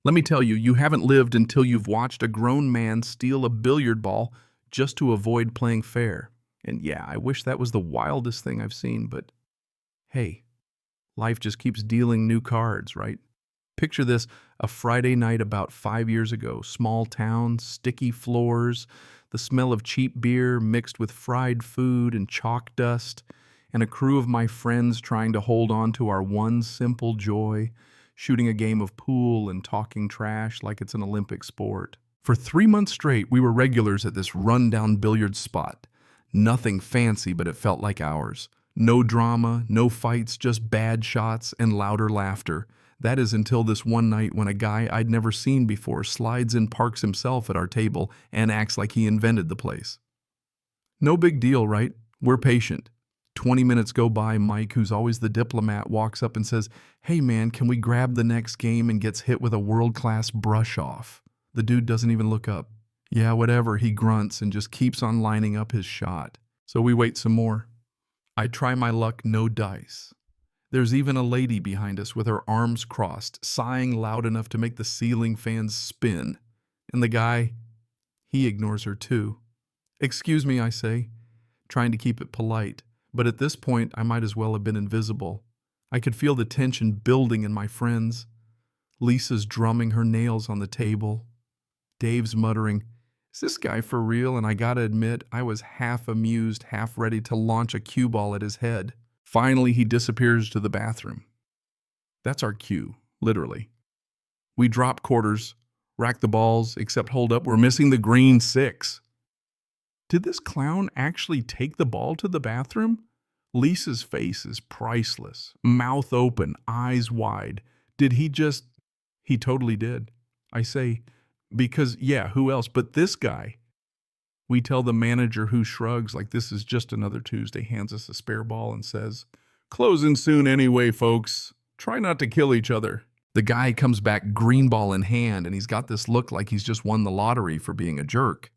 Let me tell you, you haven't lived until you've watched a grown man steal a billiard ball just to avoid playing fair. And yeah, I wish that was the wildest thing I've seen, but hey, life just keeps dealing new cards, right? Picture this, a Friday night about 5 years ago, small town, sticky floors, the smell of cheap beer mixed with fried food and chalk dust, and a crew of my friends trying to hold on to our one simple joy, shooting a game of pool and talking trash like it's an Olympic sport. For 3 months straight, we were regulars at this rundown billiard spot. Nothing fancy, but it felt like ours. No drama, no fights, just bad shots and louder laughter. That is until this one night when a guy I'd never seen before slides in, parks himself at our table, and acts like he invented the place. No big deal, right? We're patient. 20 minutes go by, Mike, who's always the diplomat, walks up and says, "Hey man, can we grab the next game?" and gets hit with a world-class brush off. The dude doesn't even look up. "Yeah, whatever," he grunts and just keeps on lining up his shot. So we wait some more. I try my luck, no dice. There's even a lady behind us with her arms crossed, sighing loud enough to make the ceiling fans spin. And the guy, he ignores her too. "Excuse me," I say, trying to keep it polite. But at this point, I might as well have been invisible. I could feel the tension building in my friends. Lisa's drumming her nails on the table. Dave's muttering, "Is this guy for real?" And I gotta admit, I was half amused, half ready to launch a cue ball at his head. Finally, he disappears to the bathroom. That's our cue, literally. We drop quarters, rack the balls, except hold up, we're missing the green six. Did this clown actually take the ball to the bathroom? Lisa's face is priceless, mouth open, eyes wide. Did he just... He totally did. I say, because, yeah, who else but this guy? We tell the manager, who shrugs like this is just another Tuesday, hands us a spare ball and says, "Closing soon anyway, folks. Try not to kill each other." The guy comes back green ball in hand, and he's got this look like he's just won the lottery for being a jerk.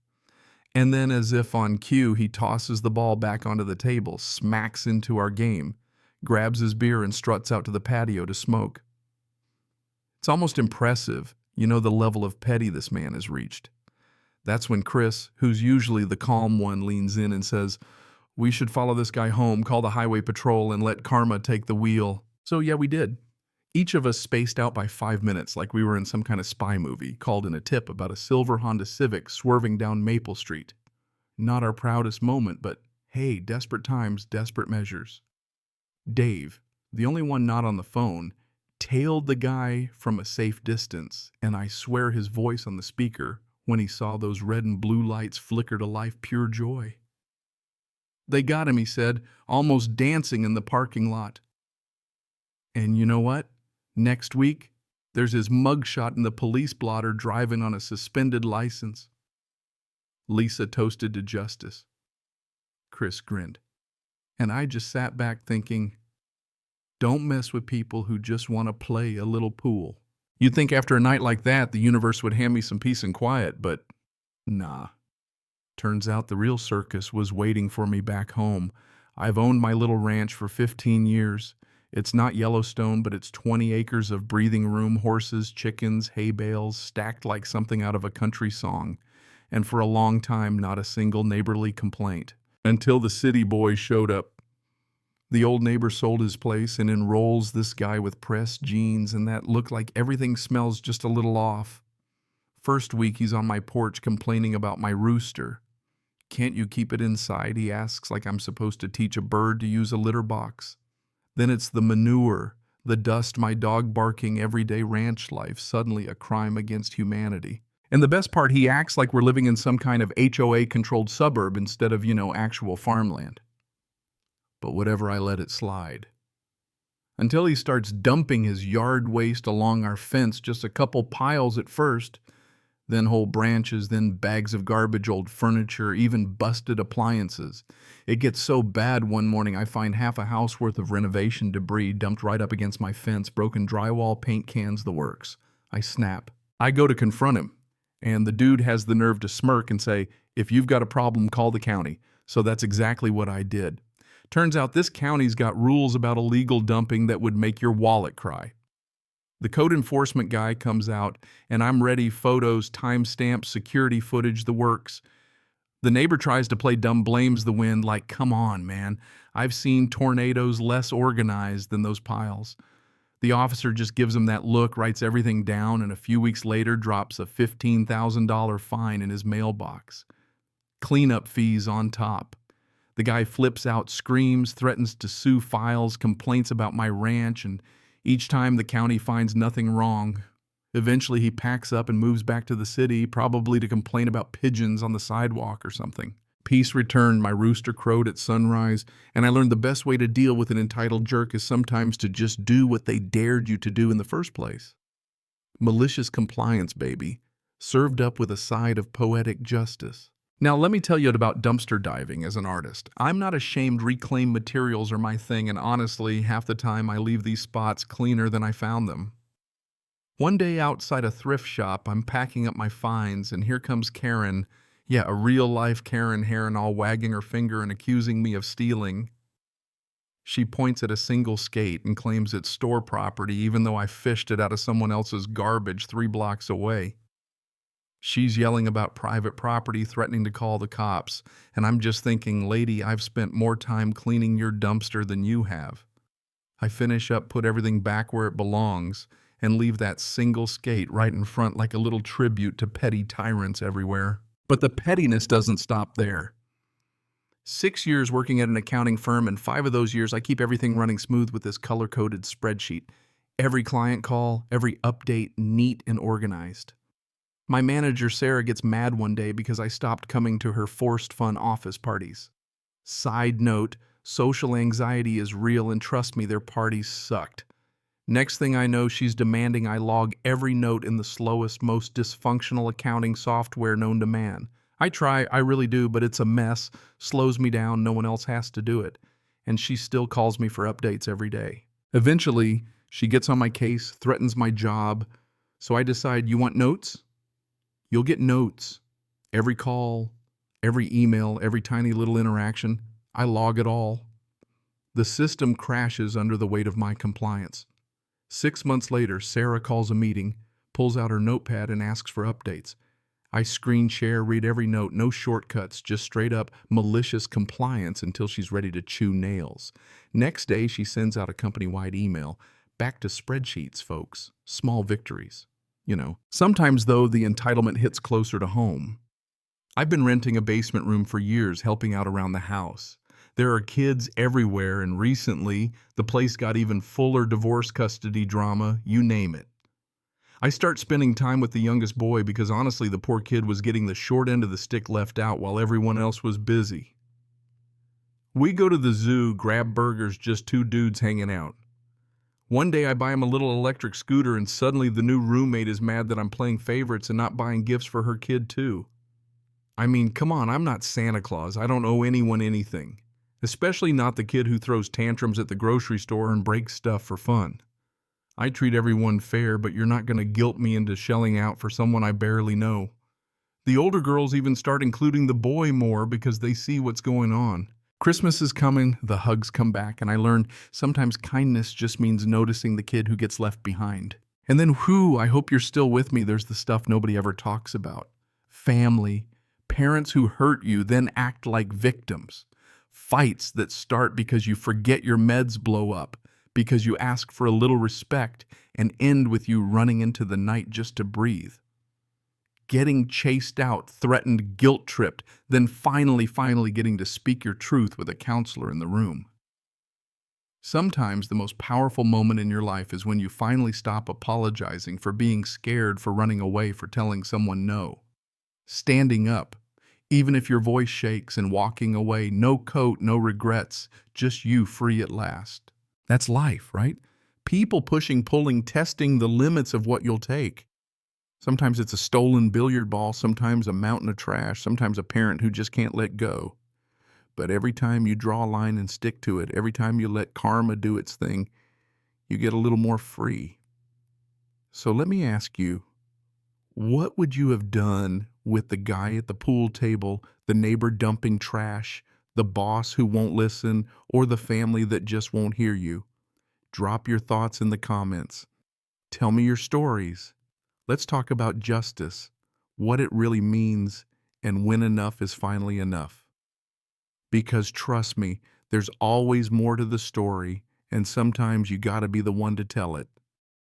And then, as if on cue, he tosses the ball back onto the table, smacks into our game, grabs his beer and struts out to the patio to smoke. It's almost impressive, the level of petty this man has reached. That's when Chris, who's usually the calm one, leans in and says, "We should follow this guy home, call the highway patrol, and let karma take the wheel." So yeah, we did. Each of us spaced out by 5 minutes like we were in some kind of spy movie, called in a tip about a silver Honda Civic swerving down Maple Street. Not our proudest moment, but hey, desperate times, desperate measures. Dave, the only one not on the phone, tailed the guy from a safe distance, and I swear his voice on the speaker, when he saw those red and blue lights flicker to life, pure joy. "They got him," he said, almost dancing in the parking lot. And you know what? Next week, there's his mugshot in the police blotter driving on a suspended license. Lisa toasted to justice. Chris grinned. And I just sat back thinking, don't mess with people who just want to play a little pool. You'd think after a night like that, the universe would hand me some peace and quiet, but nah. Turns out the real circus was waiting for me back home. I've owned my little ranch for 15 years. It's not Yellowstone, but it's 20 acres of breathing room, horses, chickens, hay bales, stacked like something out of a country song. And for a long time, not a single neighborly complaint. Until the city boy showed up. The old neighbor sold his place and enrolls this guy with pressed jeans and that look like everything smells just a little off. First week, he's on my porch complaining about my rooster. "Can't you keep it inside?" he asks, like I'm supposed to teach a bird to use a litter box. Then it's the manure, the dust, my dog barking, everyday ranch life, suddenly a crime against humanity. And the best part, he acts like we're living in some kind of HOA-controlled suburb instead of, actual farmland. But whatever, I let it slide. Until he starts dumping his yard waste along our fence, just a couple piles at first, then whole branches, then bags of garbage, old furniture, even busted appliances. It gets so bad one morning I find half a house worth of renovation debris dumped right up against my fence, broken drywall, paint cans, the works. I snap. I go to confront him, and the dude has the nerve to smirk and say, "If you've got a problem, call the county." So that's exactly what I did. Turns out this county's got rules about illegal dumping that would make your wallet cry. The code enforcement guy comes out, and I'm ready, photos, timestamps, security footage, the works. The neighbor tries to play dumb, blames the wind, like, come on, man. I've seen tornadoes less organized than those piles. The officer just gives him that look, writes everything down, and a few weeks later drops a $15,000 fine in his mailbox. Cleanup fees on top. The guy flips out, screams, threatens to sue files, complaints about my ranch, and each time the county finds nothing wrong. Eventually he packs up and moves back to the city, probably to complain about pigeons on the sidewalk or something. Peace returned, my rooster crowed at sunrise, and I learned the best way to deal with an entitled jerk is sometimes to just do what they dared you to do in the first place. Malicious compliance, baby, served up with a side of poetic justice. Now let me tell you about dumpster diving as an artist. I'm not ashamed. Reclaimed materials are my thing, and honestly, half the time I leave these spots cleaner than I found them. One day outside a thrift shop, I'm packing up my finds, and here comes Karen. Yeah, a real-life Karen, hair and all, wagging her finger and accusing me of stealing. She points at a single skate and claims it's store property, even though I fished it out of someone else's garbage 3 blocks away. She's yelling about private property, threatening to call the cops, and I'm just thinking, lady, I've spent more time cleaning your dumpster than you have. I finish up, put everything back where it belongs, and leave that single skate right in front like a little tribute to petty tyrants everywhere. But the pettiness doesn't stop there. 6 years working at an accounting firm, and 5 of those years I keep everything running smooth with this color-coded spreadsheet. Every client call, every update, neat and organized. My manager, Sarah, gets mad one day because I stopped coming to her forced fun office parties. Side note, social anxiety is real, and trust me, their parties sucked. Next thing I know, she's demanding I log every note in the slowest, most dysfunctional accounting software known to man. I try, I really do, but it's a mess, slows me down, no one else has to do it. And she still calls me for updates every day. Eventually, she gets on my case, threatens my job, so I decide, you want notes? You'll get notes. Every call, every email, every tiny little interaction, I log it all. The system crashes under the weight of my compliance. 6 months later, Sarah calls a meeting, pulls out her notepad and asks for updates. I screen share, read every note, no shortcuts, just straight up malicious compliance until she's ready to chew nails. Next day, she sends out a company-wide email. Back to spreadsheets, folks. Small victories. Sometimes, though, the entitlement hits closer to home. I've been renting a basement room for years, helping out around the house. There are kids everywhere, and recently, the place got even fuller divorce custody drama, you name it. I start spending time with the youngest boy because honestly, the poor kid was getting the short end of the stick left out while everyone else was busy. We go to the zoo, grab burgers, just 2 dudes hanging out. One day I buy him a little electric scooter, and suddenly the new roommate is mad that I'm playing favorites and not buying gifts for her kid too. I mean, come on, I'm not Santa Claus. I don't owe anyone anything. Especially not the kid who throws tantrums at the grocery store and breaks stuff for fun. I treat everyone fair, but you're not going to guilt me into shelling out for someone I barely know. The older girls even start including the boy more because they see what's going on. Christmas is coming, the hugs come back, and I learned sometimes kindness just means noticing the kid who gets left behind. And then I hope you're still with me, there's the stuff nobody ever talks about. Family, parents who hurt you, then act like victims. Fights that start because you forget your meds blow up, because you ask for a little respect, and end with you running into the night just to breathe. Getting chased out, threatened, guilt-tripped, then finally getting to speak your truth with a counselor in the room. Sometimes the most powerful moment in your life is when you finally stop apologizing for being scared, for running away, for telling someone no. Standing up, even if your voice shakes, and walking away, no coat, no regrets, just you free at last. That's life, right? People pushing, pulling, testing the limits of what you'll take. Sometimes it's a stolen billiard ball, sometimes a mountain of trash, sometimes a parent who just can't let go. But every time you draw a line and stick to it, every time you let karma do its thing, you get a little more free. So let me ask you, what would you have done with the guy at the pool table, the neighbor dumping trash, the boss who won't listen, or the family that just won't hear you? Drop your thoughts in the comments. Tell me your stories. Let's talk about justice, what it really means, and when enough is finally enough. Because trust me, there's always more to the story, and sometimes you gotta be the one to tell it.